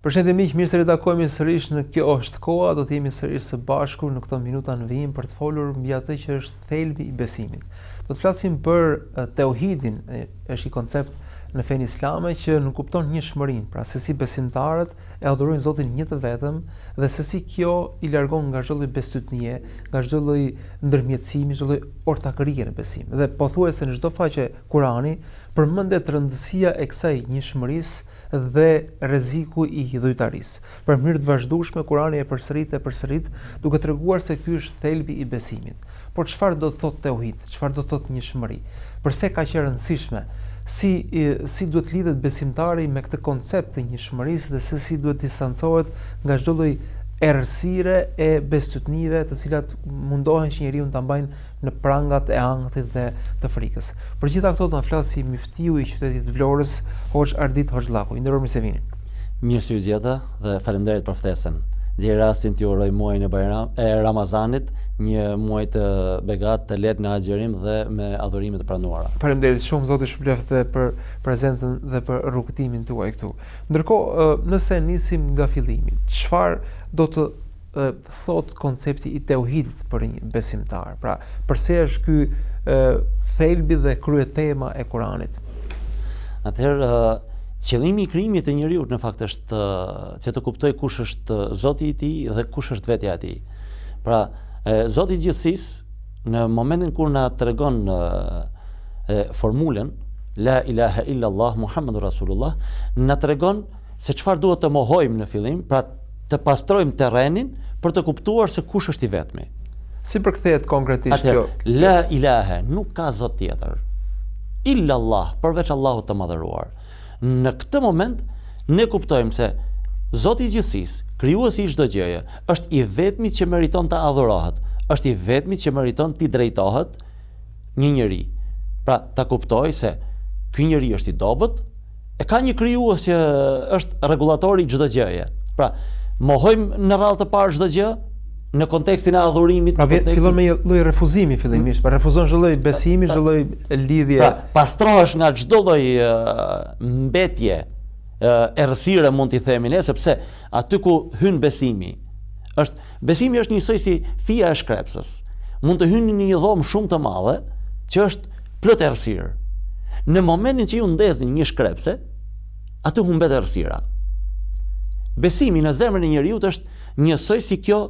Përshëndetje miq, mirë se ritakojmë sërish në Kjo është koha, do të jemi sërish së bashku në këto minuta në vijim për të folur mbi atë që është thelbi i besimit. Do të flasim për tauhidin, është një koncept në fenë islame që nuk kupton njëshmërinë, pra se si besimtarët e adhurojnë Zotin një të vetëm dhe se si kjo i largon nga çdo lloj bestytnie, nga çdo lloj ndërmjetësimi, çdo lloj ortakërie në besim. Dhe pothuajse në çdo faqe Kurani përmendet rëndësia e kësaj njëshmërisë dhe rreziku i dhujtarisë. Për mënyrë të vazhdueshme Kurani e përsërit duke treguar se ky është thelbi i besimit. Por çfarë do të thotë tauhid? Çfarë do të thotë njëshmëri? Përse ka qenë rëndësishme? Si duhet lidhet besimtari me këtë koncept të njëshmërisë dhe se si duhet distancohet nga çdo lloj errësire e bestytnive të cilat mundohen që njeriu ta mbajnë në prangat e ankthit dhe të frikës. Për gjitha këto do na flasi miftiu i qytetit Vlorës, Hoxh Ardit Hoxhallaku. I nderuar, mirë se vini. Mirë se u gjeta dhe faleminderit për ftesën. Deri rastin t'ju uroj muajin e Ramazanit, një muaj të begat, të lehtë në agjerim dhe me adhurime të pranuara. Faleminderit shumë, Zoti shpëleft për prezencën dhe për rrugtimin tuaj këtu. Ndërkohë, nëse nisim nga fillimi, çfarë do të thot koncepti i tauhidit për një besimtar? Pra, përse është ky thelbi dhe kryetema e Kuranit? Atëherë, qëllimi i krijimit të njeriu në fakt është që të kuptoj kush është Zoti i tij dhe kush është vetja e tij. Pra, Zoti i gjithësisë në momentin kur na tregon formulën La ilaha illallah Muhammadur Rasulullah, na tregon se çfarë duhet të mohojmë në fillim, pra të pastrojmë terrenin për të kuptuar se kush është i vetmi. Si përkthehet konkretisht kjo? La ilaha, nuk ka Zot tjetër. Illallah, përveç Allahut të madhëruar. Në këtë moment ne kuptojmë se Zoti i gjithësisë, krijuesi i çdo gjëje, është i vetmi që meriton të adhurohet, është i vetmi që meriton t'i drejtohet një njeri. Pra, ta kuptoj se ky njeri është i dobët, e ka një krijues që është rregullatori i çdo gjëje. Pra, mohojmë në radhë të parë çdo gjë në kontekstin e adhurimit. Pra, fillon me një lloj refuzimi fillimisht, pra refuzon çdo lloj besimi, çdo lloj lidhje. Pra, pastrohesh nga çdo lloj mbetje, errësire mund t'i themi ne, sepse aty ku hyn besimi është njësoj si fija e shkrepsës. Mund të hyni në një dhomë shumë të madhe që është plot errësirë. Në momentin që ju ndezni një shkrepse, aty humbet errësira. Besimi në zemrën e njeriu është njësoj si kjo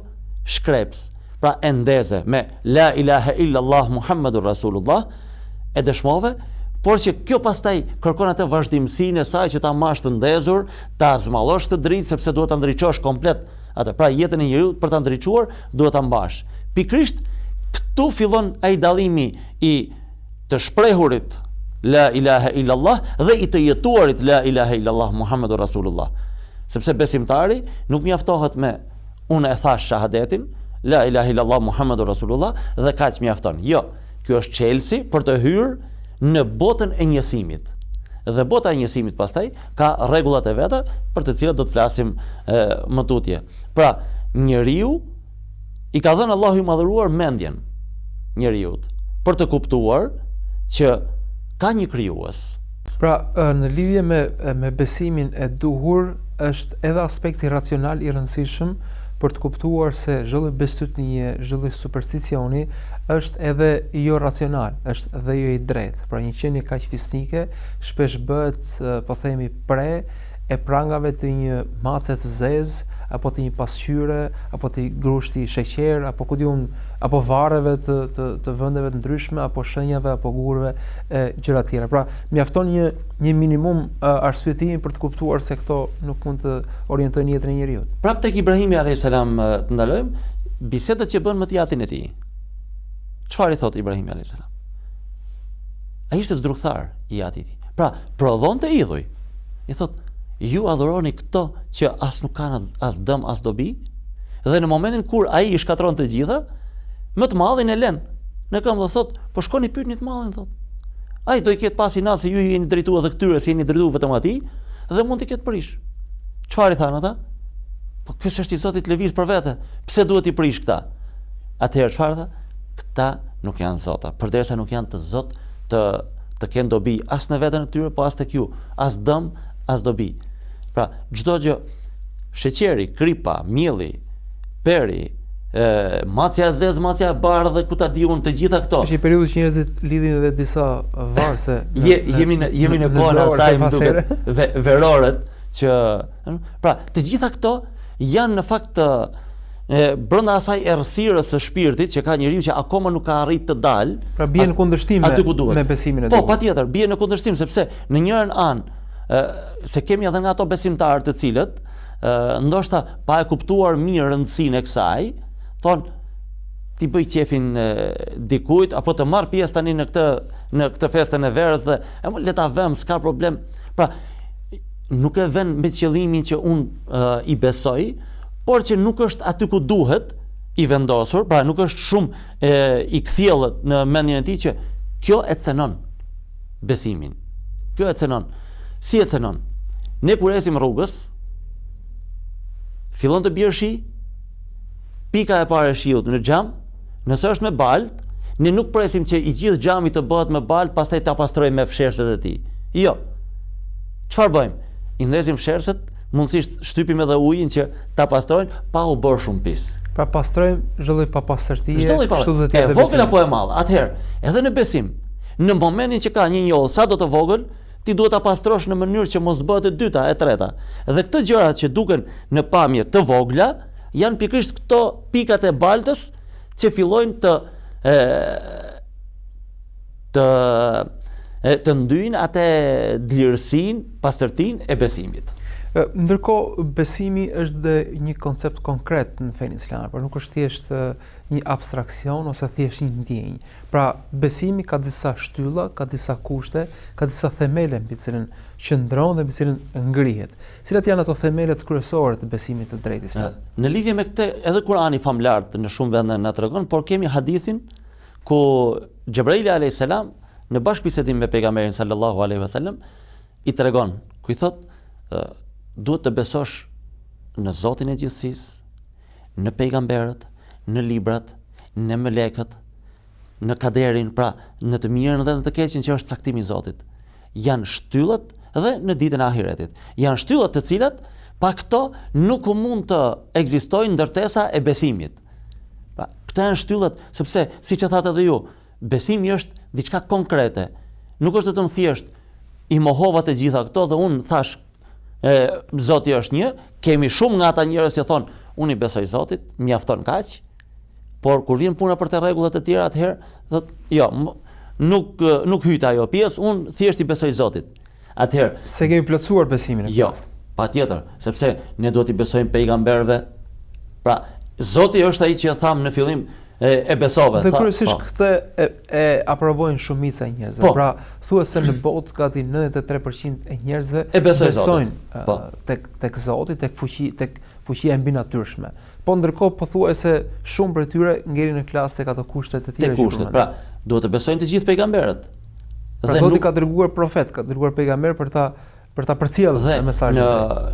shkreps, pra e ndeze me La ilaha illallah Muhammadur Rasulullah, e dëshmove, por që kjo pastaj kërkon atë vazhdimsinë e saj që ta mash të ndezur, ta zmallosh të dritë sepse duhet ta ndriçosh komplet atë. Pra jetën e njeriu për ta ndriçuar duhet ta mbash. Pikrisht këtu fillon ai dallimi i të shprehurit La ilaha illallah dhe i të jetuarit La ilaha illallah Muhammadur Rasulullah. Sepse besimtari nuk mjaftohet me unë e thash shahadetin, La ilaha illallah Muhammadur Rasulullah dhe kaq mjafton. Jo, kjo është çelësi për të hyrë në botën e njësimit. Dhe bota e njësimit pastaj ka rregullat e veta për të cilat do të flasim më tutje. Pra, njeriu i ka dhënë Allahu i madhëruar mendjen njeriut për të kuptuar që ka një krijues. Pra, në lidhje me besimin e duhur është edhe aspekti racional i rëndësishëm për të kuptuar se çdo lloj bestytnie, çdo lloj supersticioni është edhe jo racional, është edhe jo i drejtë. Pra, një qenie kaq fisnike shpesh bëhet, po themi, pre e prangave të një mace të zezë, apo të një pasqyre, apo të grushti sheqer, apo ku diun, apo varreve të vendeve të ndryshme, apo shenjave, apo gurëve e gjëra tjera. Pra, mjafton një minimum arsyetimi për të kuptuar se këto nuk mund të orientojnë jetën e njeriu. Prap tek Ibrahimi alayhis salam të ndalojmë bisedat që bën me tjatin e tij. Çfarë i thot Ibrahimi alayhis salam? Ai ishte zdrukthar i atit i tij. Pra, prodhonte idhuj. I thot, ju adhuroni këto që as nuk kanë as dëm as dobi, dhe në momentin kur ai i shkatron të gjitha, më të madhin e lën në këmbë dhe thot, po shkoni pyetni të madhin, thot. Ai do i ketë pasi natë se ju jeni drejtuar edhe këtyre, se jeni drejtuar vetëm atij, dhe mund të ketë prish. Çfarë i thanë ata? Po ky është i Zotit lëviz për vete. Pse duhet i prish këta? Atëherë çfarë tha? Këta nuk janë zota, përderisa nuk janë të zot të kenë dobi as në veten e tyre, po as tek ju, as dëm, as dobi. Pra, çdo gjë sheqeri, kripa, mielli, peri, macja e zezë, macja e bardhë dhe ku ta di unë, të gjitha këto. Është një periudhë që njerëzit lidhin edhe disa varse. Jemi në kohën e asaj, më duket, verorët që pra, të gjitha këto janë në fakt brenda asaj errësirës së shpirtit që ka njeriu që akoma nuk ka arritë të dalë. Pra bie në kundërshtim me besimin e duhur. Po, patjetër, bie në kundërshtim sepse në njërin anë se kemi edhe nga ato besimtarë të cilët ndoshta pa e kuptuar mirë rëndësinë e kësaj, thonë ti bëj qefin dikujt apo të marr pjesë tani në këtë festën e verës dhe le ta vëm, s'ka problem. Pra, nuk e vën me qëllimin që unë i besoj, por që nuk është aty ku duhet i vendosur, pra nuk është shumë i kthjellët në mendjen e tij që kjo e cenon besimin. Kjo e cenon. Si e cenon? Ne kur ecim rrugës, fillon të bjerë shi, pika e parë e shiut në xham, nëse është me balt, ne nuk presim që i gjithë xhami të bëhet me balt, pastaj ta pastrojmë me fsherset e tij. Jo. Çfarë bëjmë? I ndezim fsherset, mundësisht shtypim edhe ujin që ta pastrojnë pa u bërë shumë pis. Pra pastrojmë çdo lloj papastërtie, kështu do të jetë. Vogël apo e madh? Atëherë, edhe në besim, në momentin që ka një njoll sa do të vogël, ti duhet ta pastrosh në mënyrë që mos bëhet e dyta, e treta. Dhe këto gjërat që duken në pamje të vogla, janë pikërisht këto pikat e baltës që fillojnë të ndyjnë atë dlirësinë, pastërtinë e besimit. Ndërkohë besimi është dhe një koncept konkret në fenë islame, por nuk është thjesht një abstraksion ose thjesht një ndjenjë. Pra besimi ka disa shtylla, ka disa kushte, ka disa themele mbi të cilën qëndron dhe mbi të cilën ngrihet. Cilat janë ato themelet kryesore të besimit të drejtë islam? Në lidhje me këtë, edhe Kurani famlart në shumë vende na tregon, por kemi hadithin ku Xhebraili alayhis salam në bashkëbisedim me pejgamberin sallallahu alaihi wasallam i tregon, ku i thotë duhet të besosh në Zotin e gjithësisë, në pejgamberët, në librat, në melekët, në kaderin, pra në të mirën dhe në të keqen që është caktimi i Zotit. Janë shtyllat dhe në ditën e ahiretit. Janë shtyllat të cilat pa këto nuk mund të ekzistojnë ndërtesa e besimit. Pra, këto janë shtyllat sepse siç e thatë edhe ju, besimi është diçka konkrete. Nuk është vetëm thjesht i mohova të gjitha këto dhe unë thash Zoti është një, kemi shumë nga ata njerëz që thonë unë i besoj Zotit, mjafton kaq, por kur vjen puna për të rregullat e tjera atëherë thotë jo, nuk hyj ajo pjesë, unë thjesht i besoj Zotit. Atëherë se kemi plotësuar besimin e jo, patjetër, sepse ne duhet i besojmë pejgamberëve. Pra, Zoti është ai që tham në fillim e besove. Dhe kryesisht këtë e aprovojnë shumica e njerëzve. Pra, thuhet se në botë gati 93% e njerëzve besojnë tek Zoti, tek fuqia e mbinatyrshme. Po ndërkohë pothuajse shumë prej tyre ngjerin në klasë tek ato kushtet e tjera. Tek kushtet, pra, duhet të besojnë të gjithë pejgamberët. Pra Zoti ka dërguar profet, ka dërguar pejgamber për ta përcjellë mesazhin.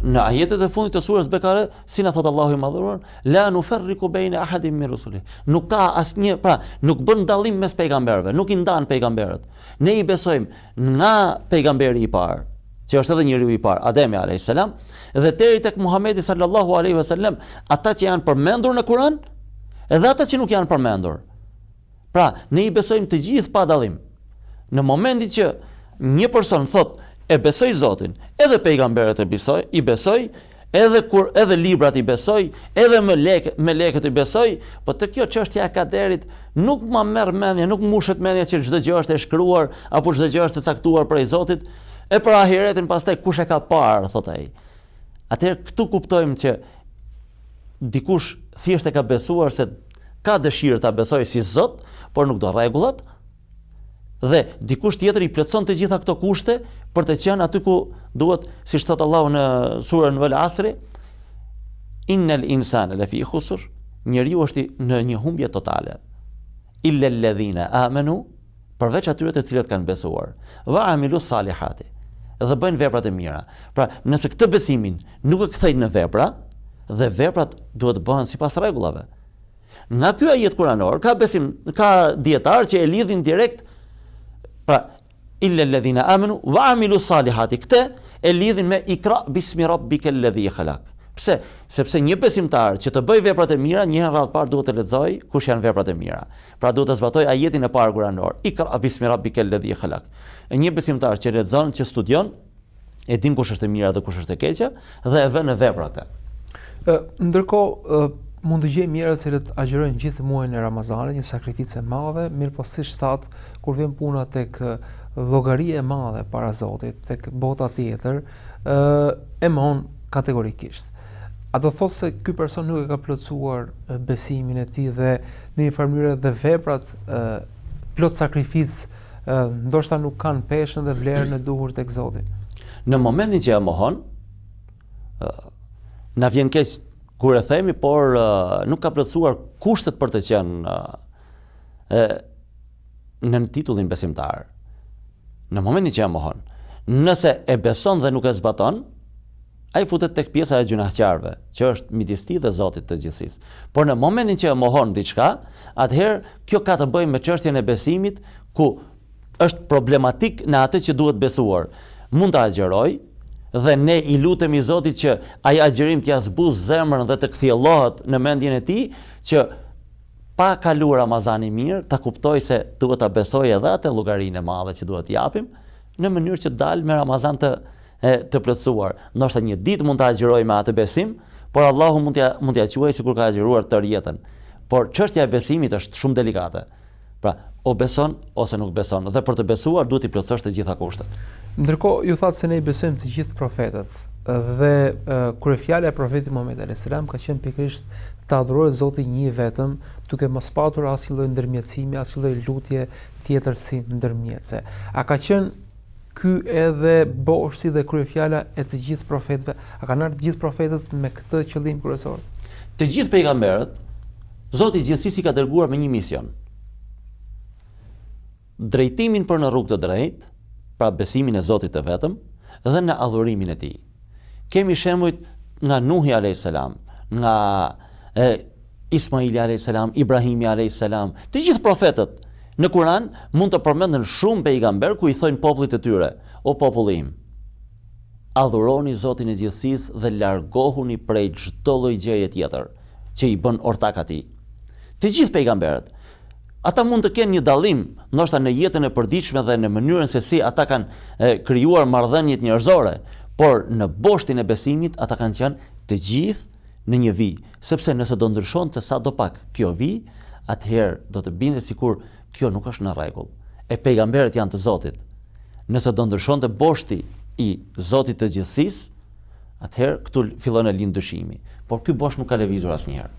Në ajetet e fundit të surës Bekare, si na thot Allahu i Madhëruar, la nufarriqu baina ahadin min rusuli. Nuk ka asnjë, pra, nuk bën dallim mes pejgamberëve, nuk i ndan pejgamberët. Ne i besojmë nga pejgamberi i parë, që është edhe njeriu i parë, Ademi alayhis salam, dhe deri tek Muhamedi sallallahu alaihi wasallam, ata që janë përmendur në Kur'an, edhe ata që nuk janë përmendur. Pra, ne i besojmë të gjithë pa dallim. Në momentin që një person thotë e besoj Zotin, edhe pejgamberët i besoj, edhe librat i besoj, edhe melekët i besoj, po të kjo çështja e kaderit nuk ma merr mendja, nuk mushet mendja që çdo gjë është e shkruar apo çdo gjë është e caktuar prej Zotit, e për ahiretin pastaj kush e ka parë, thot ai. Atëherë këtu kuptojmë që dikush thjesht e ka besuar se ka dëshirë ta besojë si Zot, por nuk do rregullat. Dhe dikush tjetër i plotson të gjitha këto kushte për të qenë aty ku duhet, siç thot Allahu në surën Wal Asri, innal insana lafi khusr, njeriu është në një humbje totale. Illa alladhina amanu, përveç atyre të cilët kanë besuar, wa amilus salihati, dhe bëjnë veprat e mira. Pra, nëse këtë besimin nuk e kthejnë në vepra, dhe veprat duhet bëhen sipas rregullave. Nga ky ajet kuranor ka dietar që e lidhin direkt. Pra, illa alladhina amanu wa amilu salihati, këtë e lidhin me ikra bismi rabbika alladhi khalaq. Pse? Sepse një besimtar që të bëj veprat e mira, një herë radhë parë duhet të lexoj kush janë veprat e mira. Pra duhet të zbatoj ajetin e parë kuranor. Ikra bismi rabbikal ladhi khalaq. Një besimtar që lexon, që studion, e din kush është e mira dhe kush është e keqja dhe e vën në vepra atë. Ndërkohë mund të gjejmë njerëz që agjerojnë gjithë muajin e Ramazanit, një sakrificë e madhe, mirë po siç thatë, kur vjen puna tek llogaria e madhe para Zotit, tek bota tjetër, e mohon kategorikisht. A do thotë se ky person nuk e ka plotësuar besimin e tij dhe në një farë mënyrë dhe veprat plot sakrificë ndoshta nuk kanë peshën dhe vlerën e duhur tek Zoti. Në momentin që e mohon, na vjen keq kur e themi, por nuk ka plotësuar kushtet për të qenë në titullin besimtar. Në momentin që e mohon, nëse e beson dhe nuk e zbaton, ai futet tek pjesa e gjunaqarëve, që është midis tij dhe Zotit të gjithësisë. Por në momentin që e mohon diçka, atëherë kjo ka të bëjë me çështjen e besimit, ku është problematik në atë që duhet besuar. Mund të agjeroj, dhe ne i lutemi Zotit që ai agjerim t'ia zbuz zemrën dhe të kthjellohet në mendjen e tij, që pa kaluar Ramazani mirë, ta kuptoj se duhet ta besoj edhe atë llogarinë e madhe që duhet t'japim, në mënyrë që dalë me Ramazan të plotësuar. Ndoshta një ditë mund ta agjeroj me atë besim, por Allahu mund t'ia quajë sikur ka agjeruar tërë jetën. Por çështja e besimit është shumë delikate. Pra, o beson ose nuk beson, dhe për të besuar duhet i plotësosh të gjitha kushtet. Ndërkohë, ju thatë se ne i besojmë të gjithë profetët, dhe kryefjala e profetit Muhammed alayhis salam ka qenë pikërisht të adhurohet Zoti një vetëm, duke mos patur asnjë lloj ndërmjetësimi, asnjë lloj lutje tjetër si ndërmjetëse. A ka qenë ky edhe boshti dhe kryefjala e të gjithë profetëve? A kanë ardhur të gjithë profetët me këtë qëllim kryesor? Të gjithë pejgamberët, Zoti i gjithësisë ka dërguar me një mision. Drejtimin për në rrugë të drejtë, pra besimin e Zotit të vetëm, dhe në adhurimin e tij. Kemi shembuj nga Nuhi alayhis salam, nga Ismaili alayhis salam, Ibrahimi alayhis salam, të gjithë profetët. Në Kur'an mund të përmenden shumë pejgamber ku i thojnë popullit të tyre: o populli im, adhuroni Zotin e gjithësisë dhe largohuni prej çdo lloj gjëje tjetër që i bën ortak atij. Të gjithë pejgamberët, ata mund të kenë një dallim, ndoshta në jetën e përditshme dhe në mënyrën se si ata kanë krijuar marrëdhëniet njerëzore, por në boshtin e besimit ata kanë qenë të gjithë në një vijë, sepse nëse do ndryshonte sadopak kjo vijë, atëherë do të bindet sikur kjo nuk është në rregull. E pejgamberët janë të Zotit. Nëse do ndryshonte boshti i Zotit të gjithësisë, atëherë këtu fillon e lind dyshimi. Por ky bosh nuk ka lëvizur asnjëherë.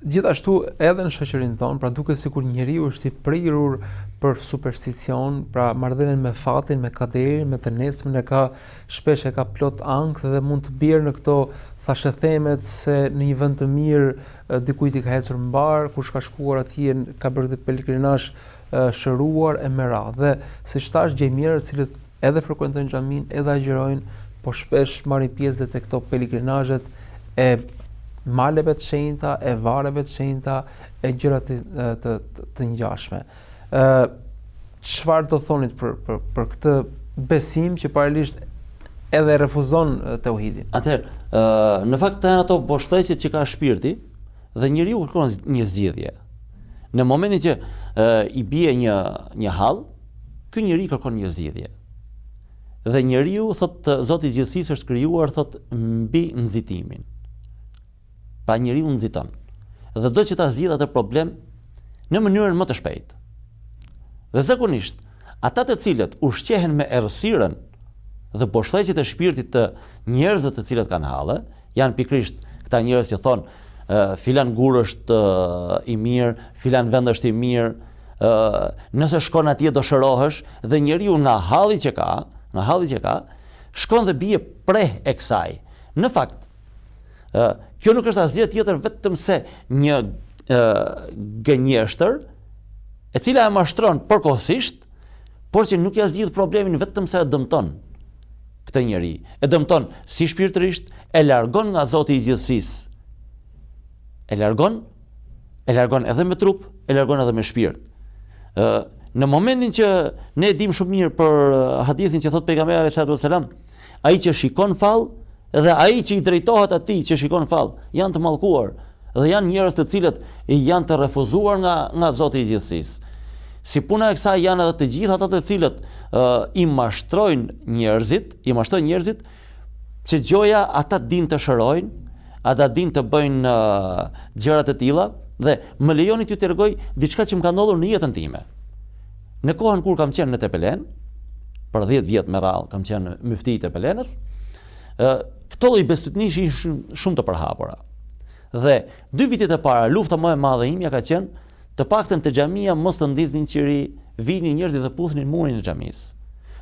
Gjithashtu edhe në shoqërinë tonë, pra duket sikur njeriu është i prirur për supersticion, pra marrëdhënien me fatin, me kaderin, me të nesmen shpesh e ka plot ankth dhe mund të bjerë në këto thashethemet se në një vend të mirë dikujt i ka ecur mbar, kush ka shkuar atje ka bërë pelegrinazh shëruar e me radhë. Dhe siç thash, gjej njerëz që edhe frekuentojnë xhamin, edhe agjerojnë, po shpesh marrin pjesë te këto pelegrinazhet e maleve të shenjta, e varreve të shenjta, e gjëra të ngjashme. Çfarë do thonit për këtë besim që paralelisht edhe refuzon tauhidin? Atëherë, në fakt janë ato boshtëqet që ka shpirti dhe njeriu kërkon një zgjidhje. Në momentin që i bie një hall, ky njeri kërkon një zgjidhje. Dhe njeriu, thot Zoti i gjithësisë, është krijuar, thot, mbi nxitimin. Pra njeriu nxiton. Dhe do që ta zgjidh atë problem në mënyrën më të shpejtë. Dhe zakonisht, ata të cilët ushqehen me errësirën dhe boshtëqet e shpirtit të njerëzve të cilët kanë halle, janë pikërisht këta njerëz që thonë filan gur është i mirë, filan vend është i mirë, nëse shkon atje do shërohesh, dhe njeriu nga halli që ka, shkon dhe bie preh e kësaj. Në fakt, kjo nuk është asgjë tjetër vetëm se një gënjeshtër, e cila e mashtron përkohësisht, por që nuk ja zgjidh problemin, vetëm se e dëmton këtë njeri. E dëmton si shpirtërisht, e largon nga Zoti i gjithësisë. E largon edhe me trup, e largon edhe me shpirt. Në momentin që ne e dim shumë mirë për hadithin që thot pejgamberi alayhis salam, ai që shikon fall Dhe ai që i drejtohet atij që shikon fall, janë të mallkuar dhe janë njerëz të cilët janë të refuzuar nga Zoti i gjithësisë. Si puna e kësaj janë edhe të gjithë ata të cilët i mashtrojnë njerëzit, që gjoja ata din të shërojnë, ata din të bëjnë gjëra të tilla dhe më lejoni t'ju tregoj diçka që më ka ndodhur në jetën time. Në kohën kur kam qenë në Tepelen, për 10 vjet me radhë kam qenë myfti i Tepelenës, këto lloj bestytnish ishin shumë të përhapura. Dhe 2 vitet e para, lufta më e madhe imja ka qenë të paktën te xhamia mos të ndiznin qiri, vinin njerëzit dhe puthnin murin e xhamisë.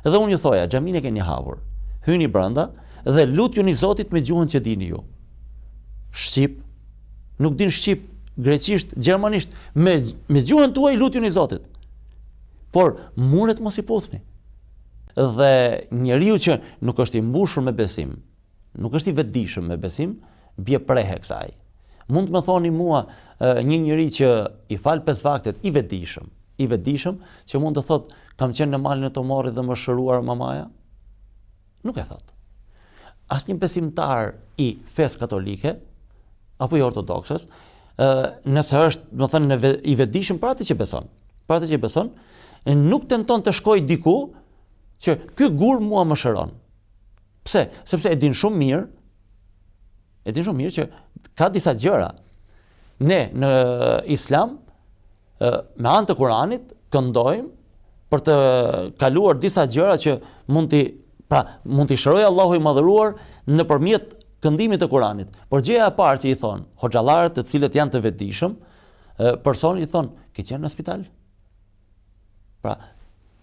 Dhe unë ju thoja, xhamin e keni hapur. Hyni brenda dhe lutjuni Zotit me gjuhën që dini ju. Shqip, nuk din shqip, greqisht, gjermanisht, me gjuhën tuaj lutjuni Zotit. Por muret mos i puthni. Dhe njeriu që nuk është i mbushur me besim, nuk është i vetëdijshëm me besim, bie prehe kësaj. Mund të më thoni mua një njeri që i fal 5 vaktet i vetëdijshëm, që mund të thot kam qenë në malin e Tomorit dhe më shëruar mamaja? Nuk e thot. Asnjë besimtar i fesë katolike apo i ortodoksës, nëse është, do të thënë, i vetëdijshëm për atë që beson, nuk tenton të shkojë diku që ky gur mua më shëron. Pse? Sepse e din shumë mirë që ka disa gjëra. Ne në Islam me anë të Kuranit këndojmë për të kaluar disa gjëra që mund t'i shërojë Allahu i madhëruar nëpërmjet këndimit të Kuranit. Por gjëja e parë që i thon hoxhallarët, të cilët janë të vetëdijshëm, personi i thon, "Ke qenë në spital?" Pra,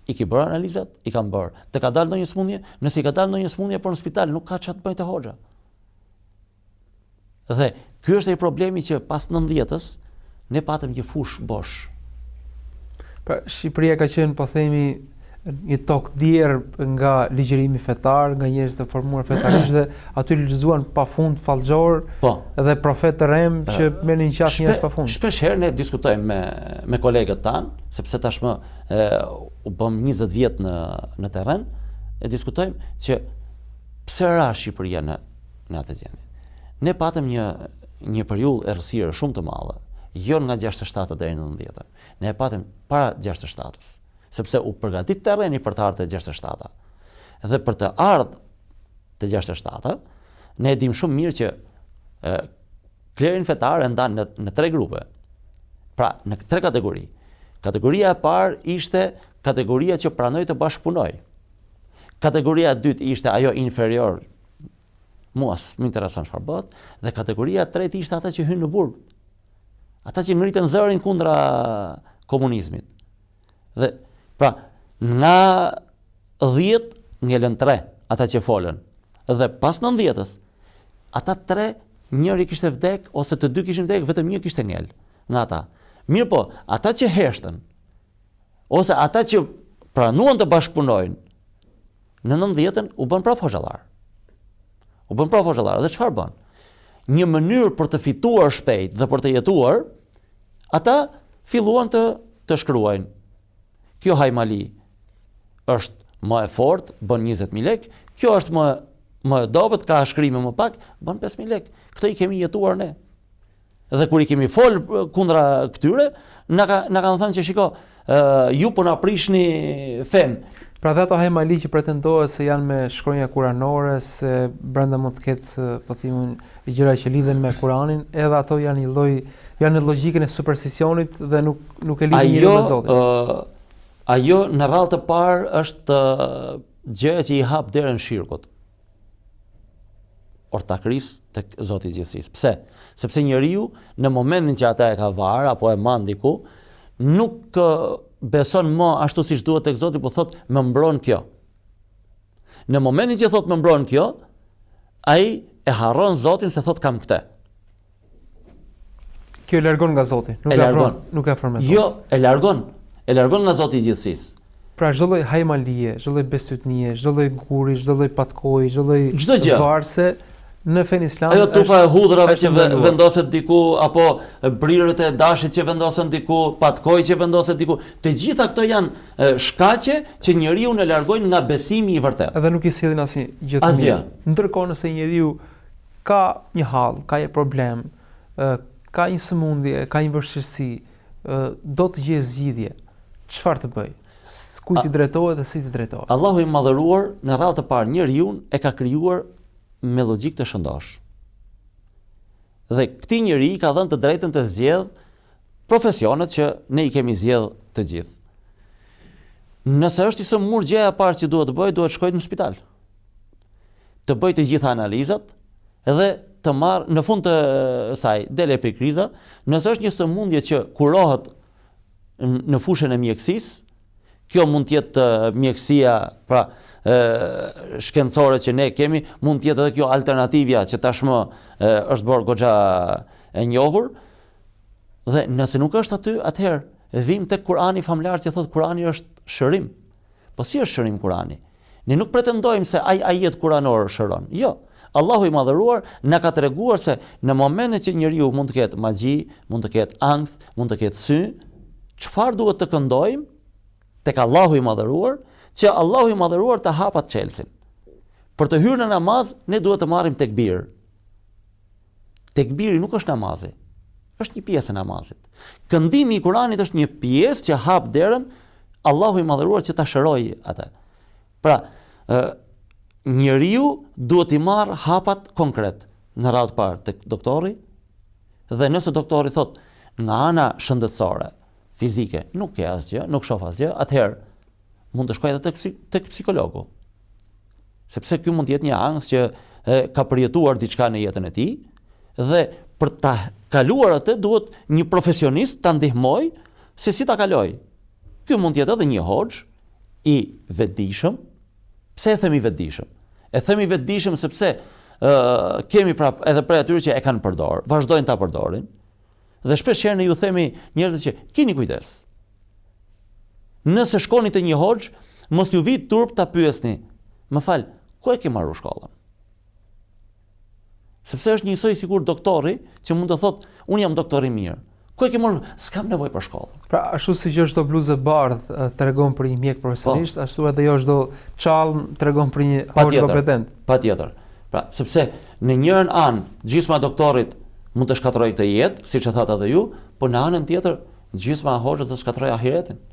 i ki bërë analizat, i kanë bërë. Të ka dalë ndonjë smundje? Nëse i ka dalë ndonjë smundje për në spital, nuk ka çfarë të bëjë te hoxha. Dhe ky është ai problemi që pas 90-s ne patëm një fush bosh. Pra, Shqipëria ka qenë, po themi, një tokë djerë nga ligjërimi fetar, nga njerëz të formuar fetarisht dhe aty lexuan pafund fallxor dhe profet të rem që merrnin qaf njerëz pafund. Shpesh herë ne diskutojmë me kolegët tanë, sepse tashmë u bëm 20 vjet në terren, e diskutojmë që pse ra Shqipëria në atë gjendje. Ne patëm një periudhë errësire shumë të madhe, jo nga 67 deri në 90. Ne e patëm para 67-s. Sepse u përgatit terreni për të ardhur te 67-a. Dhe për të ardhur te 67-a, ne e dim shumë mirë që klerin fetar e ndan në 3 grupe. Pra, në 3 kategori. Kategoria e parë ishte kategoria që pranoi të bashkëpunoj. Kategoria e dytë ishte ajo inferior, mos më intereson çfarë bëhet, dhe kategoria e tretë ishte ata që hynë në burg. Ata që ngritën zërin kundra komunizmit. Dhe pra, nga 10 ngelen 3 ata që folën. Dhe pas 90-s, ata 3, njëri kishte vdek, ose të 2 kishin vdek, vetëm një kishte ngel nga ata. Mirë po, ata që heshtën, ose ata që pranuan të bashkëpunojnë, në 90-ën u bën prapë hoxhallar. Dhe çfarë bën? Një mënyrë për të fituar shpejt dhe për të jetuar, ata filluan të shkruajnë. Kjo hajmali është më e fortë, bën 20.000 lekë, kjo është më e dobët, ka shkrime më pak, bën 5.000 lekë. Këtë i kemi jetuar ne. Dhe kur i kemi fol kundra këtyre, na kanë thënë që shiko, ju po na prishni fen. Pra dhe ato hajmali që pretendohet se janë me shkronja kuranore, se brenda mund të ketë, po thimun, gjëra që lidhen me Kuranin, edhe ato janë në logjikën e supersticionit dhe nuk e lidhin njëri me Zotin. Ajo në radhë të parë është gjëja që i hap derën shirkut. Ortakris tek Zoti i gjithësisë. Pse? Sepse njeriu në momentin që ata e ka varë apo e man diku, nuk beson më ashtu siç duhet tek Zoti, po thot më mbron kjo. Në momentin që thot më mbron kjo, ai e harron Zotin se thot kam këtë. Kjo e largon nga Zoti, nuk e afron me Zotin. Jo, e largon nga Zoti i gjithësisë. Pra çdo lloj hajmalie, çdo lloj besytnie, çdo lloj guri, çdo lloj patkoji, çdo lloj varse në fen islam ajo tufa e hudhrave është që ndaluar. vendoset diku, apo brirët e dashit që vendosen diku, patkoj që vendoset diku, të gjitha këto janë shkaqe që njeriu në largojnë nga besimi i vërtet. Edhe nuk i sillin asnjë gjë të Asgjë. mirë. Ndërkohë nëse njeriu ka një hall, ka një problem, ka një sëmundje, ka një vështirësi, do të gjejë zgjidhje, çfarë të bëj? Kujt i drejtohet dhe si të drejtohet? Allahu i madhëruar në radhë të parë njeriu e ka krijuar me logjik të shëndosh. Dhe këtij njeriu ka dhënë të drejtën të zgjedh profesionet që ne i kemi zgjedh të gjithë. Nëse është i sëmur, gjëja e parë që duhet të bëj, duhet të shkojë në spital. Të bëj të gjitha analizat dhe të marr në fund të saj del epikriza, nëse është një sëmundje që kurohet në fushën e mjekësisë, kjo mund të jetë mjekësia, pra shkencore që ne kemi, mund të jetë edhe kjo alternativja që tashmë është bërë goxha e njohur. Dhe nëse nuk është aty, atëherë vim tek Kurani famlar që thotë Kurani është shërim. Po si është shërim Kurani? Ne nuk pretendojmë se ai ajet kuranor shëron. Jo. Allahu i madhëruar na ka treguar se në momentin që njeriu mund të ketë magji, mund të ketë ankth, mund të ketë sy, çfarë duhet të këndojmë tek Allahu i madhëruar, që Allahu i madhëruar të hapat çelsin. Për të hyrë në namaz, ne duhet të marrim tekbir. Tekbiri nuk është namazi, është një pjesë e namazit. Këndimi i Kuranit është një pjesë që hap derën Allahu i madhëruar që ta shërojë atë. Pra, njeriu duhet i marr hapat konkret në radhë parë tek doktori, dhe nëse doktori thot nga ana shëndetësore, fizike, nuk ke asgjë, nuk shoh asgjë, atëherë mund të shkojë edhe tek psikologu. Sepse ky mund të jetë një ankth që ka përjetuar diçka në jetën e tij dhe për ta kaluar atë duhet një profesionist ta ndihmoj se si ta kaloj. Ky mund të jetë edhe një hoxh i vetëdijshëm. Pse e themi vetëdijshëm? E themi vetëdijshëm sepse kemi prap edhe prej atyre që e kanë përdor, vazhdojnë ta përdorin. Dhe shpesh herë ne ju themi njerëzve që keni kujdes. Nëse shkoni te një hoxh, mos ju vi turp ta pyesni. Më fal, ku e ke marrë shkollën? Sepse është njësoj sikur doktori që mund të thotë, unë jam doktor i mirë. Ku e ke marrë? S'kam nevojë për shkollën. Pra, ashtu si që çdo bluzë e bardhë tregon për një mjek profesionist, ashtu edhe jo çdo çallm tregon për një hoxh kompetent. Patjetër. Pra, sepse në njërin anë gjysma e doktorit mund të shkatërrojë këtë jetë, siç e thatë edhe ju, por në anën tjetër gjysma e hoxhës do të shkatërrojë ahiretin.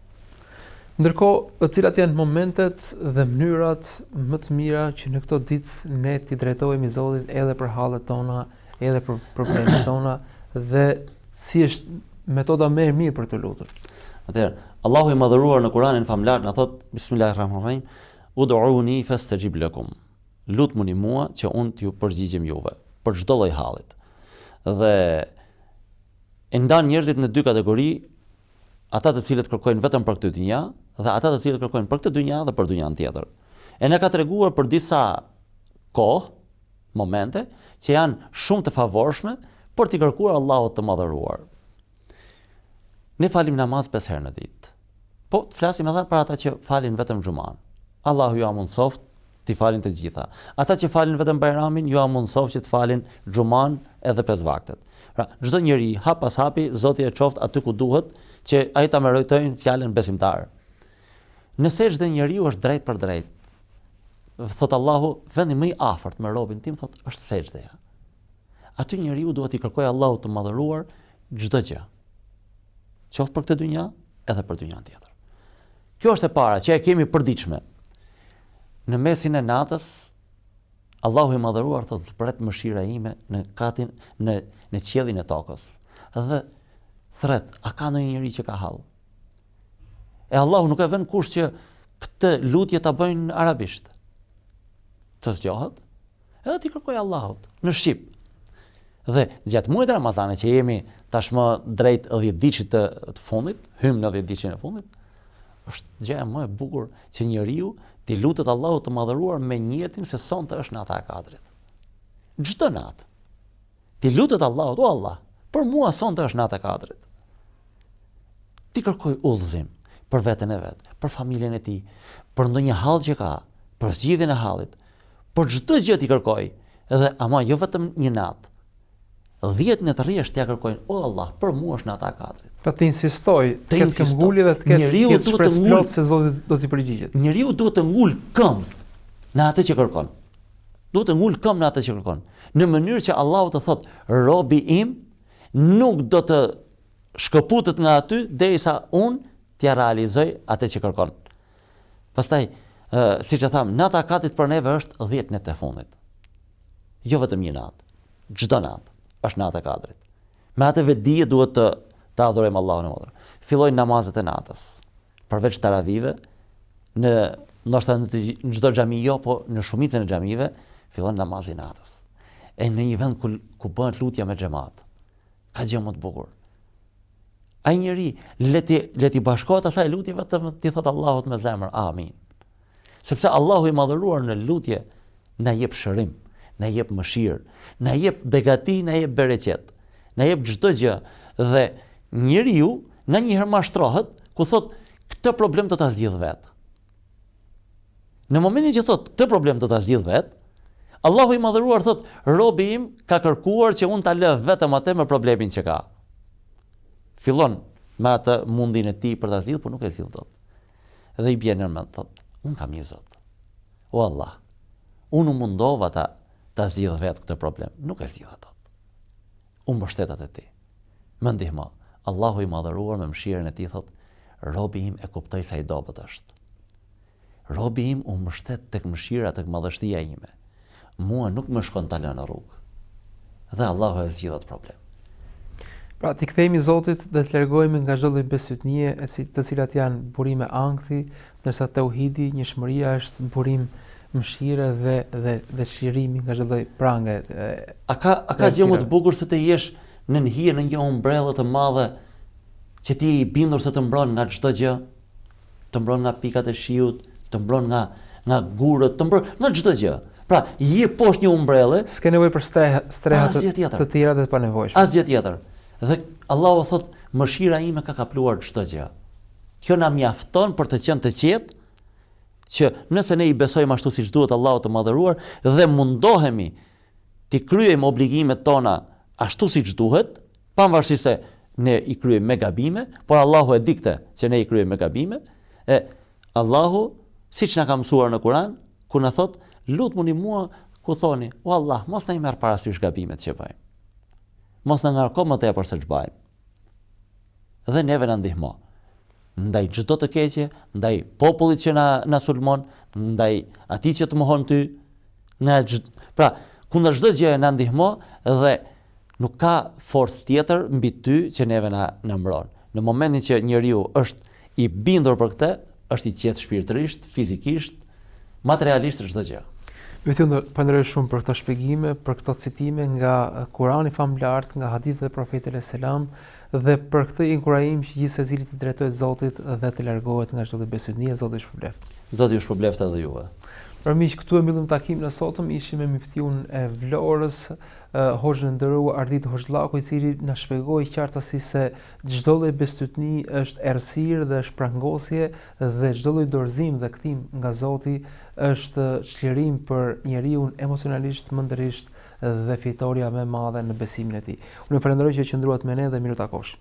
Ndërkohë, cilat janë momentet dhe mënyrat më të mira që në këto ditë ne t'i drejtohemi Zotit edhe për hallet tona, edhe për problemet tona, dhe si është metoda më e mirë për të lutur? Atëherë, Allahu i madhëruar në Kur'anin famlar na thot Bismillahirrahmanirrahim, ud'uni fastajib lakum. Lutmuni mua që unë t'ju përgjigjem juve për çdo lloj hallit. Dhe e ndan njerëzit në dy kategori, ata të cilët kërkojnë vetëm për këtë dynja dhe ata të cilët kërkojnë për këtë dynja dhe për dynjan tjetër. E na ka treguar për disa kohë, momente që janë shumë të favorshme për t'i kërkuar Allahut të madhëruar. Ne falim namaz 5 herë në ditë. Po të flasim edhe për ata që falin vetëm xhuman. Allahu ju amundsoft t'i falin të gjitha. Ata që falin vetëm Bajramin, ju amundsoft që të falin xhuman edhe 5 vaktet. Pra, çdo njeri hap pas hapi, Zoti e qoft aty ku duhet që ai ta meritojnë fjalën besimtar. Nëse çdo njeriu është drejt për drejt, thot Allahu, vendi më i afërt me robën tim thot është sejdëja. Aty njeriu duhet i kërkojë Allahut të madhëruar çdo gjë. Qoftë për këtë dynja edhe për dynjan tjetër. Kjo është e para që e kemi përditshme. Në mesin e natës, Allahu i madhëruar thot zbret mëshira ime në katin në qiellin e tokës. Dhe thret, a ka ndonjë njeri që ka hall? E Allahu nuk e vën kush që këtë lutje ta bëjnë në arabisht. Të zgjohet, edhe t'i kërkoj Allahut në shqip. Dhe gjatë muajit Ramazanit që jemi tashmë drejt 10 ditësh të fundit, hym në 10 ditën e fundit, është gjëja më e bukur që njeriu t'i lutet Allahut të madhëruar me niyetin se sonte është nata e Kadrit. Çdo natë. Ti lutet Allahut, o Allah, për mua sonte është nata e Kadrit. Ti kërkoj udhëzim për veten e vet, për familjen e tij, për ndonjë hall që ka, për zgjidhjen e hallit, për çdo gjë ti kërkoj Edhe ama jo vetëm një natë. 10 në të rresht t'ja kërkojnë, o Allah, për mua është nata 4. Pra të insistoj, të ketë këmbgulje dhe të ketë shpresë plot se Zoti do t'i përgjigjet. Njeriu duhet të ngul këmbë në atë që kërkon. Duhet të ngul këmbë në atë që kërkon. Në mënyrë që Allahu të thotë, robi im nuk do të shkëputet nga aty derisa unë t'ja realizoj atë që kërkon. Pastaj, siç e tham, nata 4 për neve është 10 net e fundit. Jo vetëm një natë, çdo natë është nata 4. Me atë vetdije duhet të adhurojmë Allahun e Madhër. Fillojnë namazet e natës. Përveç taravive, ndoshta në çdo xhami jo, po në shumicën e xhamive fillon namazi i natës. E në një vend ku bëhet lutja me xhamat. Ka gjë më të bukur. Ai njeri le ti bashkohet asaj lutje vetëm ti thot Allahut me zemër, amin. Sepse Allahu i madhëruar në lutje na jep shërim, na jep mëshirë, na jep begati, na jep bereqet, na jep çdo gjë dhe njeriu nga një herë mashtrohet ku thot këtë problem do ta zgjidh vet. Në momentin që thot këtë problem do ta zgjidh vet, Allahu i madhëruar thot robi im ka kërkuar që unë ta lë vetëm atë me problemin që ka. Fillon me atë mundin e tij për ta zgjidhur, por nuk e zgjidh dot. Dhe i bjen në mend thot, unë kam një Zot. O Allah, unë mundova ta zgjidh vet këtë problem, nuk e zgjidh atë. Unë mbështet atë ti. Më ndihmo. Allahu i madhëruar me mëshirën e tij thot, robi im e kuptoi sa i dobët është. Robi im u mbështet tek mëshira, tek madhështia ime. Mua nuk më shkon ta lë në rrugë. Dhe Allahu e zgjidh atë problem. Pra, t'i kthehemi Zotit dhe të largohemi nga çdo lloj besytnie, të cilat janë burime ankthi, ndërsa tauhidi, njëshmëria është burim mëshire dhe shirimi nga çdo lloj prange. A ka gjë më të bukur se të jesh në hije në një umbrellë të madhe që ti i bindur se të mbron nga çdo gjë, të mbron nga pikat e shiut, të mbron nga gurët, të mbron nga çdo gjë. Pra, je poshtë një umbrellë, s'ke nevojë për streha të tjera dhe të panevojshme. Asgjë tjetër. Dhe Allahu thot, mëshira ime ka kapluar çdo gjë. Kjo na mjafton për të qenë të qetë, që nëse ne i besojmë ashtu siç duhet Allahut të madhëruar dhe mundohemi të kryejmë obligimet tona ashtu siç duhet, pavarësisht se ne i kryejmë me gabime, por Allahu e dikte që ne i kryejmë me gabime, e Allahu siç na ka mësuar në Kur'an, ku na thot, lutuni mua ku thoni, o Allah, mos na i merr parasysh gabimet që bëjmë. Mos na ngarko më tepër se ç'bajmë. Dhe neve na ndihmo. Ndaj çdo të keqe, ndaj popullit që na sulmon, ndaj atij që të mohon ty, pra, kundër çdo gjë na ndihmo dhe nuk ka forcë tjetër mbi ty që neve na mbron. Në momentin që njeriu është i bindur për këtë, është i qetë shpirtërisht, fizikisht, materialisht çdo gjë. Vetëm falenderoj shumë për këto shpjegime, për këto citime nga Kurani famulart, nga hadithet e Profetit alayhis salam dhe për këtë inkurajim që gjithë secili të drejtohet Zotit dhe të largohet nga çdo besytnie. Zoti ju shpëlbeft. Zoti ju shpëlbeft edhe juve. Për miq, këtu e mbyllim takimin e sotëm, ishim me miftiun e Vlorës, hoxhën e nderuar Ardit Hoxhallaku, i cili na shpjegoi qartësisht se çdo lloj besytni është errësirë dhe është prangosje dhe çdo lloj dorëzim dhe kthim nga Zoti është çlirim për njeriu emocionalisht, mendërisht dhe fitoria më e madhe në besimin e tij. Unë falenderoj që qëndruat me ne dhe miru takosh.